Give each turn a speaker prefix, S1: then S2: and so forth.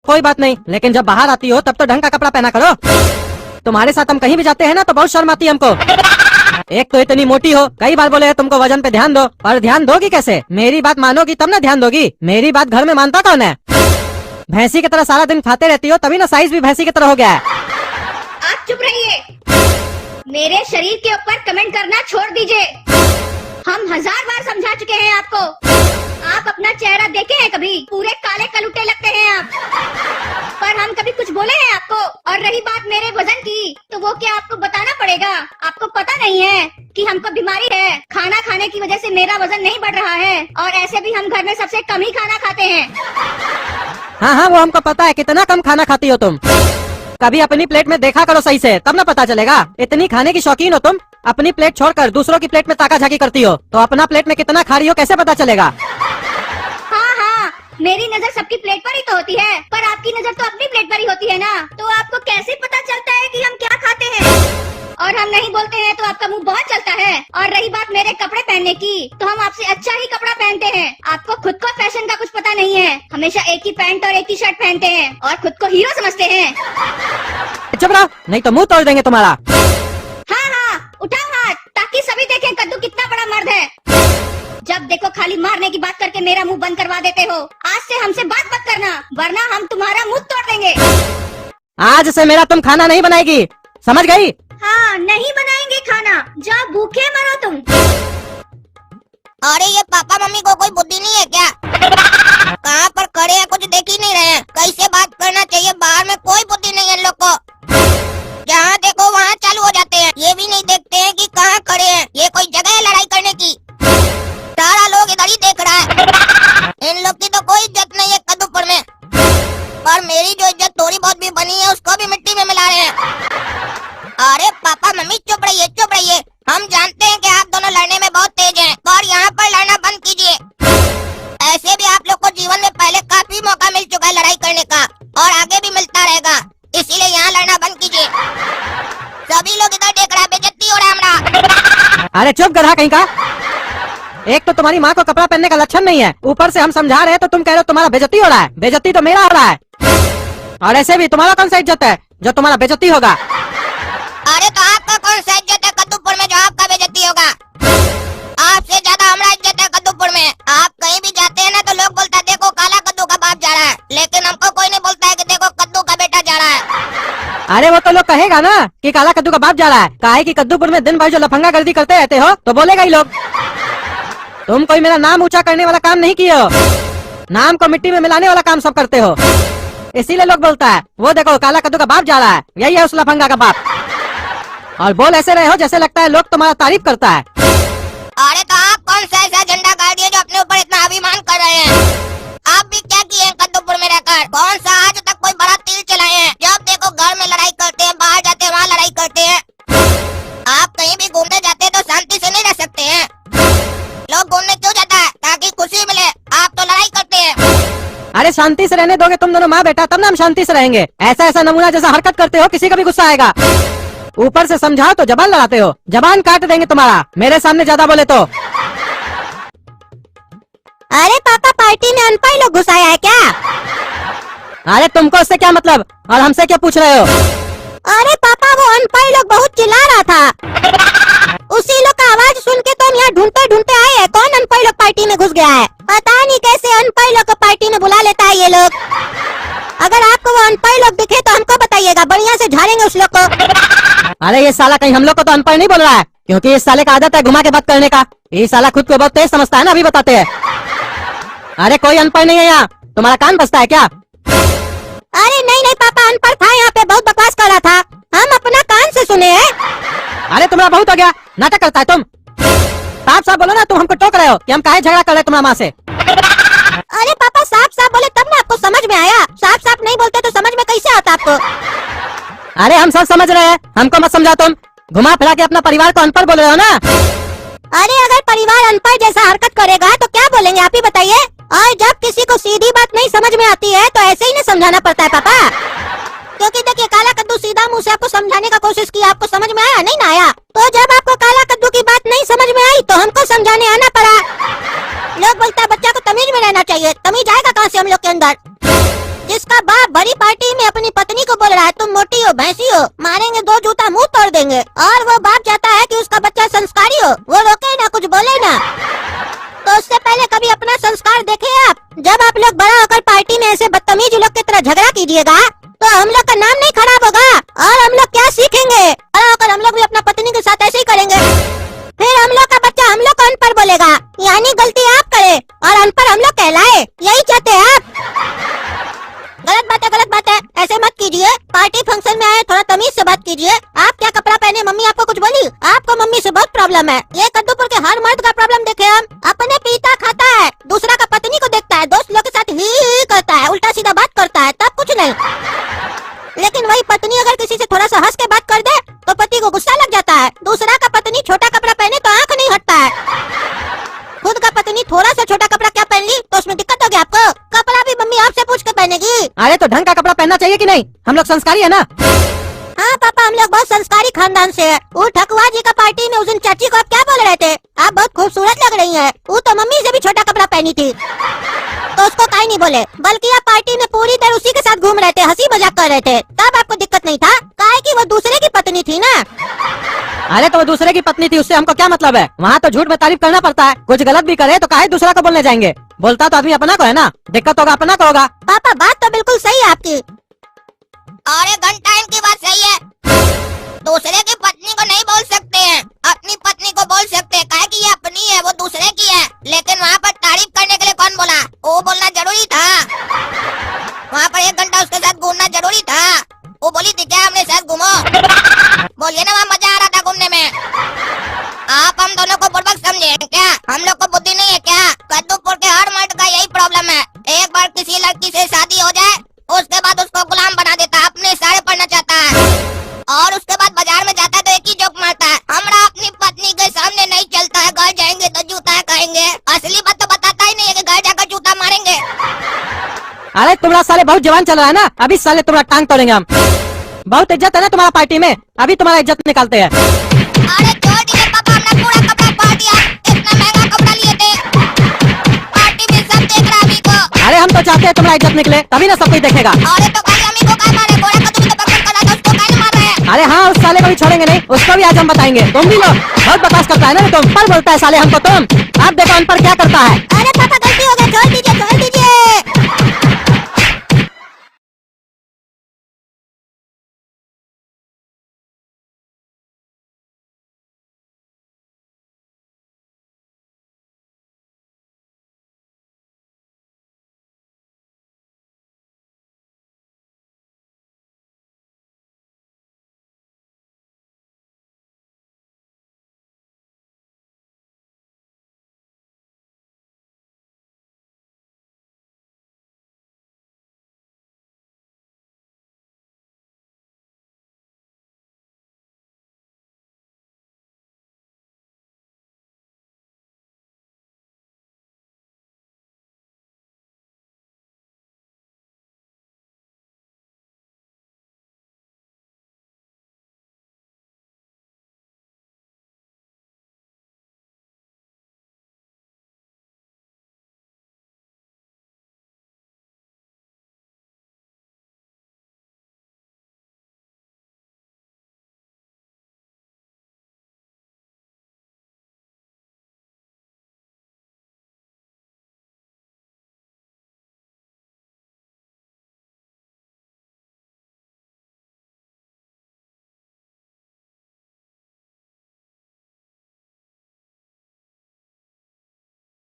S1: कोई बात नहीं, लेकिन जब बाहर आती हो तब तो ढंग का कपड़ा पहना करो। तुम्हारे साथ हम कहीं भी जाते हैं ना तो बहुत शर्म आती है हमको। एक तो इतनी मोटी हो, कई बार बोले तुमको वजन पे ध्यान दो, पर ध्यान दोगी कैसे? मेरी बात मानोगी तब ना ध्यान दोगी। मेरी बात घर में मानता कौन है? भैंसी की तरह सारा दिन खाते रहती हो, तभी ना साइज भी भैंसी की तरह हो गया है।
S2: आप चुप रहिए, मेरे शरीर के ऊपर कमेंट करना छोड़ दीजिए। हम 1000 बार समझा चुके हैं आपको। आप अपना चेहरा देखे हैं कभी? पूरे काले कलुटे लगते हैं आप। पर हम कभी कुछ बोले हैं आपको? और रही बात मेरे वजन की, तो वो क्या आपको बताना पड़ेगा? आपको पता नहीं है कि हमको बीमारी है। खाना खाने की वजह से मेरा वजन नहीं बढ़ रहा है, और ऐसे भी हम घर में सबसे कम ही खाना खाते हैं।
S1: हाँ हाँ, वो हमको पता है कितना कम खाना खाती हो तुम। कभी अपनी प्लेट में देखा करो सही से, तब ना पता चलेगा। इतनी खाने की शौकीन हो तुम, अपनी प्लेट छोड़कर दूसरों की प्लेट में ताका झाकी करती हो, तो अपना प्लेट में कितना खा रही हो कैसे पता चलेगा?
S2: हाँ हाँ, मेरी नजर सबकी प्लेट पर ही तो होती है, पर आपकी नजर तो अपनी प्लेट पर ही होती है ना। तो आपको कैसे पता चलता है कि हम क्या खाते हैं? और हम नहीं बोलते हैं तो आपका मुंह बहुत चलता है। और रही बात मेरे कपड़े पहनने की, तो हम आपसे अच्छा ही कपड़ा पहनते हैं। आपको खुद को फैशन का कुछ पता नहीं है। हमेशा एक ही पैंट और एक ही शर्ट पहनते हैं और खुद को हीरो समझते हैं।
S1: चुप रहो, नहीं तो मुंह तोड़ देंगे तुम्हारा।
S2: हाँ हाँ, उठाओ हाथ ताकि सभी देखें कद्दू कितना बड़ा मर्द है। जब देखो खाली मारने की बात करके मेरा मुंह बंद करवा देते हो। आज से हमसे बात मत करना, वरना हम तुम्हारा मुंह तोड़ देंगे।
S1: आज से मेरा तुम खाना नहीं बनाएगी, समझ गई?
S2: हाँ, नहीं बनाएंगे खाना, जाओ भूखे मरो तुम।
S3: अरे ये पापा मम्मी को कोई बुद्धि नहीं है क्या? कहाँ पर खड़े हैं, कुछ देख ही नहीं रहे हैं। कैसे बात करना चाहिए, बाहर में कोई बुद्धि नहीं है इन लोग को। जहाँ देखो वहाँ चालू हो जाते हैं। ये भी नहीं देखते हैं कि कहाँ खड़े हैं। ये कोई जगह है लड़ाई करने की? सारा लोग इधर ही देख रहा है। इन लोग की तो कोई इज्जत नहीं है कद्दूपुर में, पर मेरी जो इज्जत थोड़ी बहुत भी बनी है उसको भी मिट्टी में मिला रहे हैं। अरे पापा मम्मी चुप रहिए, चुप रहिए। हम जानते हैं कि आप दोनों लड़ने में बहुत तेज हैं, पर यहाँ पर लड़ना बंद कीजिए। ऐसे भी आप लोग को जीवन में पहले काफी मौका मिल चुका है लड़ाई करने का, और आगे भी मिलता रहेगा। इसीलिए यहाँ लड़ना बंद कीजिए। सभी लोग इधर देख रहे हैं, बेइज्जती हो रहा है हमारा।
S1: अरे चुप गधा कहीं का। एक तो तुम्हारी माँ को कपड़ा पहनने का लक्षण नहीं है, ऊपर से हम समझा रहे हैं तो तुम कह रहे हो तुम्हारा बेइज्जती हो रहा है। बेइज्जती तो मेरा हो रहा है, और ऐसे भी तुम्हारा कौन सा इज्जत है जो तुम्हारा बेइज्जती होगा?
S3: अरे तो आपका कौन सा इज्जत है कद्दूपुर में जो आपका बेइज्जती होगा? आपसे ज्यादा हमारा इज्जत है कद्दूपुर में। आप कहीं भी जाते हैं ना तो लोग बोलता है देखो काला कद्दू का बाप जा रहा है, लेकिन हमको कोई नहीं बोलता है कि देखो कद्दू का बेटा जा रहा है।
S1: अरे वो तो लोग कहेगा ना कि काला कद्दू का बाप जा रहा है। काहे कि कद्दूपुर में दिन भर जो लफंगा गर्दी करते रहते हो तो बोलेगा ही लोग। तुम कोई मेरा नाम ऊंचा करने वाला काम नहीं किए हो, नाम को मिट्टी में मिलाने वाला काम सब करते हो। इसीलिए लोग बोलता है वो देखो काला कद्दू का बाप जा रहा है, यही है उस लफंगा का बाप। और बोल ऐसे रहे हो जैसे लगता है लोग तुम्हारा तारीफ करता है।
S3: अरे तो आप कौन सा ऐसा झंडा गाड़ दिए जो अपने ऊपर इतना अभिमान कर रहे हैं? आप भी क्या किए हैं कद्दूपुर में रहकर? कौन सा आज तक कोई बड़ा तीर चलाए हैं? जब देखो घर में लड़ाई करते हैं, बाहर जाते हैं वहाँ लड़ाई करते हैं। आप कहीं भी घूमने जाते हैं तो शांति से नहीं रह सकते हैं। लोग घूमने क्यों जाता है? ताकि खुशी मिले। आप तो लड़ाई करते हैं।
S1: अरे शांति से रहने दोगे तुम दोनों माँ बेटा, तब ना हम शांति से रहेंगे। ऐसा ऐसा नमूना जैसा हरकत करते हो किसी का भी गुस्सा आएगा। ऊपर से समझाओ तो जबान लड़ाते हो, जबान काट देंगे तुम्हारा मेरे सामने ज्यादा बोले तो।
S3: अरे पापा पार्टी में अनपढ़ लोग घुसाया है क्या?
S1: अरे तुमको उससे क्या मतलब और हमसे क्या पूछ रहे हो?
S3: अरे पापा वो अनपढ़ लोग बहुत चिल्ला रहा था, उसी लोग का आवाज सुन के तो हम यहाँ ढूंढते ढूंढते आए हैं। कौन अनपढ़ लोग पार्टी में घुस गया है? पता नहीं कैसे अनपढ़ लोग को पार्टी में बुला लेता है ये लोग। अगर आपको वो अनपढ़ लोग दिखे तो हमको बताइएगा, बढ़िया से झाड़ेंगे उस लोग को।
S1: अरे ये साला कहीं हम लोग को तो अनपढ़ नहीं बोल रहा है, क्योंकि इस साले का आदत है घुमा के बात करने का। ये साला खुद को बहुत तेज समझता है ना, अभी बताते हैं। अरे कोई अनपढ़ नहीं है यहाँ, तुम्हारा कान बसता है क्या?
S3: अरे नहीं नहीं पापा, अनपढ़ था यहाँ पे, बहुत बकवास कर रहा था, हम अपना कान से सुने हैं।
S1: अरे तुम्हारा बहुत हो गया, नाटक करता है तुम। साफ साफ बोलो ना, तुम हमको टोक रहे हो कि हम काहे झगड़ा कर रहे तुम्हारा माँ से।
S3: अरे पापा साफ साफ बोले तब ना आपको समझ में आया, साफ साफ नहीं बोलते तो समझ में कैसे आता आपको?
S1: अरे हम सब समझ रहे हैं, हमको मत समझाओ। तुम घुमा फिरा के अपना परिवार को अनपढ़ बोल रहे हो ना।
S3: अरे अगर परिवार अनपढ़ जैसा हरकत करेगा तो क्या बोलेंगे आप ही बताइए। और जब किसी को सीधी बात नहीं समझ में आती है तो ऐसे ही नहीं समझाना पड़ता है पापा। क्योंकि देखिए काला कद्दू सीधा मुंह से आपको समझाने का कोशिश की, आपको समझ में आया नहीं ना आया? तो जब आपको काला कद्दू की बात नहीं समझ में आई तो हमको समझाने आना पड़ा। लोग बोलता है बच्चा को तमीज में रहना चाहिए, तमीज आएगा कहाँ से हम लोग के अंदर? जिसका बाप बड़ी पार्टी में अपनी पत्नी को बोल रहा है तुम मोटी हो भैंसी हो, मारेंगे 2 जूता मुंह तोड़ देंगे, और वो बाप चाहता है कि उसका बच्चा संस्कारी हो, वो रोके ना कुछ बोले ना। तो उससे पहले कभी अपना संस्कार देखे आप। जब आप लोग बड़ा होकर पार्टी में ऐसे बदतमीज लोग की तरह झगड़ा कीजिएगा तो हम लोग का नाम नहीं खराब होगा, और हम लोग क्या सीखेंगे। बड़ा होकर हम लोग भी अपना पत्नी के साथ ऐसे ही करेंगे, फिर हम लोग का बच्चा हम लोग को अनपढ़ बोलेगा, यानी गलती आप करे और अनपढ़ हम लोग कहलाए। यही चाहते हैं आप। गलत बात है, ऐसे मत कीजिए। पार्टी फंक्शन में आए, थोड़ा तमीज से बात कीजिए। आप क्या कपड़ा पहने, मम्मी आपको कुछ बोली? आपको मम्मी से बहुत प्रॉब्लम है। ये कद्दूपुर के हर मर्द का प्रॉब्लम देखे हम। अपने पीता खाता है, दूसरा का पत्नी को देखता है, दोस्त लोग के साथ ही करता है, उल्टा सीधा बात करता है, तब कुछ नहीं। लेकिन वही पत्नी अगर किसी से थोड़ा सा हंस के बात कर दे तो पति को गुस्सा लग जाता है। दूसरा का पत्नी छोटा कपड़ा पहने तो आँख नहीं हटता है। खुद का पत्नी थोड़ा सा छोटा कपड़ा क्या पहन ली तो उसमें दिक्कत होगी आपको। कपड़ा भी मम्मी आपसे पूछ के पहनेगी।
S1: अरे तो ढंग का कपड़ा पहनना चाहिए कि नहीं? हम लोग संस्कारी है ना।
S3: हाँ पापा, हम लोग बहुत संस्कारी खानदान से है। वो ठकुआ जी का पार्टी में उस दिन चाची को आप क्या बोल रहे थे? आप बहुत खूबसूरत लग रही हैं। वो तो मम्मी से भी छोटा कपड़ा पहनी थी तो उसको काहे नहीं बोले, बल्कि आप पार्टी में पूरी देर उसी के साथ घूम रहे थे, हंसी मजाक कर रहे थे, तब आपको दिक्कत नहीं था। काहे कि वो दूसरे की पत्नी थी ना।
S1: अरे तो वो दूसरे की पत्नी थी, उससे हमको क्या मतलब है? वहाँ तो झूठ में तारीफ करना पड़ता है। कुछ गलत भी करे तो काहे दूसरा को बोलने जाएंगे? बोलता तो आदमी अपना को है ना, दिक्कत होगा अपना को होगा।
S3: पापा बात तो बिल्कुल सही है आपकी। अरे घंटा इनकी बात सही है। दूसरे की पत्नी को नहीं बोल सकते हैं, अपनी पत्नी को बोल सकते हैं, काहे कि ये अपनी है, वो दूसरे की है। लेकिन वहाँ पर तारीफ करने के लिए कौन बोला? वो बोलना जरूरी था। वहाँ पर 1 घंटा उसके साथ घूमना जरूरी था। वो बोली थी क्या हमने साथ घूमो? बोलिए ना, वहाँ मजा आ रहा था घूमने में। आप हम दोनों को बुड़बक समझे क्या? हम लोग को बुद्धि नहीं है क्या? कद्दूपुर के हर मर्द का यही प्रॉब्लम है। एक बार किसी लड़की से शादी हो जाए उसके बाद उसको गुलाम बना देता है, अपने सारे पढ़ना चाहता है, और उसके बाद बाजार में जाता है तो एक ही जोक मारता है, हमरा अपनी पत्नी के सामने नहीं चलता है, घर जाएंगे तो जूता खाएंगे। असली बात तो बताता ही नहीं है कि घर जाकर जूता मारेंगे।
S1: अरे तुम्हारा साले बहुत जवान चल रहा है ना, अभी साले तुम्हारा टांग तोड़ेंगे हम। बहुत इज्जत है ना तुम्हारा पार्टी में, अभी तुम्हारा इज्जत निकालते हैं।
S3: अरे छोड़ दीजिए पापा, हमने पूरा कपड़ा फाड़ दिया, इतना महंगा कपड़ा लिए थे, पार्टी में सब देख रहा अभी को।
S1: अरे हम तो चाहते हैं तुम्हारा इज्जत निकले, तभी ना सब कोई देखेगा।
S3: अरे तो भाई अम्मी को क्या मारे? गोरा कद्दू भी तो पकड़ कर लाया था, उसको क्या मार रहे हैं?
S1: अरे हाँ, उस साले को भी छोड़ेंगे नहीं, उसको भी आज हम बताएंगे। तुम भी लो, बहुत बकवास करता है ना तुम, पर बोलता है साले हमको तुम। आप देखो उन पर क्या करता है।
S3: अरे पापा गलती हो गई, छोड़ दीजिए।